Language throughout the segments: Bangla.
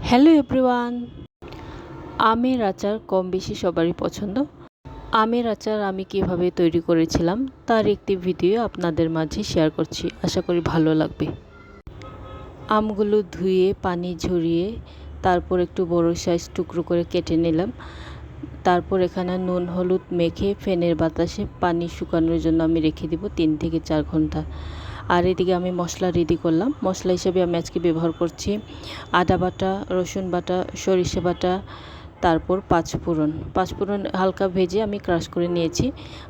Hello everyone. আমের আচার কম বেশি সবারই পছন্দ। আমের আচার আমি কিভাবে তৈরি করেছিলাম তার একটি ভিডিও আপনাদের মাঝে শেয়ার করছি, আশা করি ভালো লাগবে। আমগুলো ধুয়ে পানি ঝরিয়ে তারপর একটু বড় সাইজ টুকরো করে কেটে নিলাম। তারপর এখানে নুন হলুদ মেখে ফ্যানের বাতাসে পানি শুকানোর জন্য আমি রেখে দিব 3 থেকে 4 ঘন্টা। আর এদিকে আমি মশলা রেডি করলাম। মশলা হিসেবে আমি আজকে ব্যবহার করছি আদা বাটা, রসুন বাটা, সরিষা বাটা, তারপর পাঁচফোড়ন হালকা ভেজে আমি ক্রাশ করে নিয়েছি।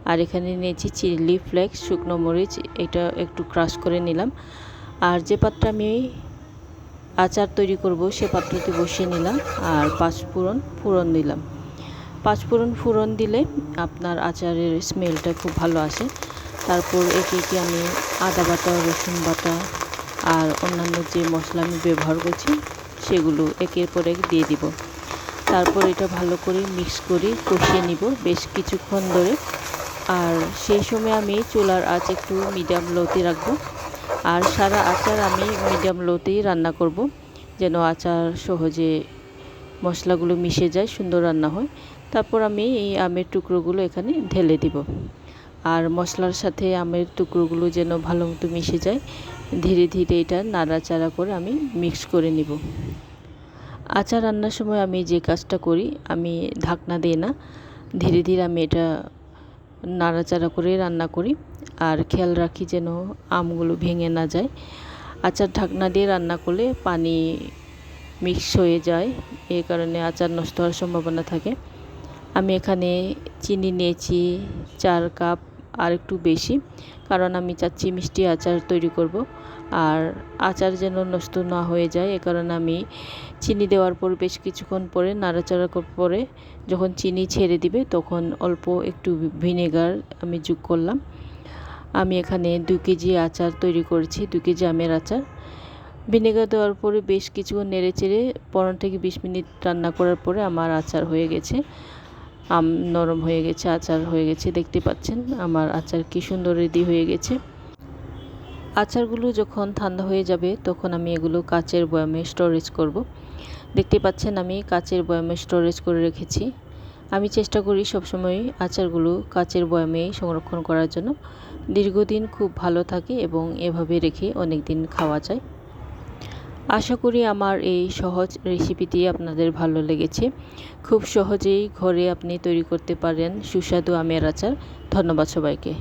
আর এখানে নিয়েছি চিলি ফ্লেক্স, শুকনো মরিচ, এটা একটু ক্রাশ করে নিলাম। আর যে পাত্রে আমি আচার তৈরি করব সে পাত্রটি বসিয়ে নিলাম আর ফোড়ন দিলাম। ফোড়ন দিলে আপনার আচারের স্মেলটা খুব ভালো আসে। তারপর একে একে আমি আদা বাটা, রসুন বাটা আর অন্যান্য যে মশলা আমি ব্যবহার করছি সেগুলো একের পর এক দিয়ে দিব। তারপর এটা ভালো করে মিক্স করে কষিয়ে নিব বেশ কিছুক্ষণ ধরে। আর সেই সময় আমি চুলার আঁচ একটু মিডিয়াম লোতে রাখবো। আর সারা আচার আমি মিডিয়াম লোতেই রান্না করব, যেন আচার সহজে মশলাগুলো মিশে যায়, সুন্দর রান্না হয়। তারপর আমি এই আমের টুকরোগুলো এখানে ঢেলে দিব। আর মশলার সাথে আমের টুকরোগুলো যেন ভালো মতো মিশে যায়, ধীরে ধীরে এটা নাড়াচাড়া করে আমি মিক্স করে নিব। আচার রান্নার সময় আমি যে কাজটা করি, আমি ঢাকনা দিই না, ধীরে ধীরে আমি এটা নাড়াচাড়া করে রান্না করি। আর খেয়াল রাখি যেন আমগুলো ভেঙে না যায়। আচার ঢাকনা দিয়ে রান্না করলে পানি মিক্স হয়ে যায়, এই কারণে আচার নষ্ট হওয়ার সম্ভাবনা থাকে। আমি এখানে চিনি নিয়েছি 4 কাপ, আর একটু বেশি, কারণ আমি চাচ্ছি মিষ্টি আচার তৈরি করব। আর আচার যেন নষ্ট না হয়ে যায়, এ কারণে আমি চিনি দেওয়ার পর বেশ কিছুক্ষণ পরে নাড়াচাড়া পরে যখন চিনি ছেড়ে দিবে তখন অল্প একটু ভিনেগার আমি যোগ করলাম। আমি এখানে 2 কেজি আচার তৈরি করেছি, 2 কেজি আমের আচার। ভিনেগার দেওয়ার পরে বেশ কিছুক্ষণ নেড়ে চেড়ে 15 থেকে 20 মিনিট রান্না করার পরে আমার আচার হয়ে গেছে। আম নরম হয়ে গেছে, আচার হয়ে গেছে। দেখতে পাচ্ছেন আমার আচার কি সুন্দর রেডি হয়ে গেছে। আচারগুলো যখন ঠান্ডা হয়ে যাবে তখন আমি এগুলো কাচের বয়ামে স্টোরেজ করব। দেখতে পাচ্ছেন আমি কাচের বয়ামে স্টোরেজ করে রেখেছি। আমি চেষ্টা করি সবসময় আচারগুলো কাচের বয়ামেই সংরক্ষণ করার জন্য, দীর্ঘদিন খুব ভালো থাকে এবং এভাবে রেখে অনেক দিন খাওয়া যায়। আশা করি আমার এই সহজ রেসিপিটি আপনাদের ভালো লেগেছে। খুব সহজেই ঘরে আপনি তৈরি করতে পারেন সুস্বাদু আমের আচার। ধন্যবাদ সবাইকে।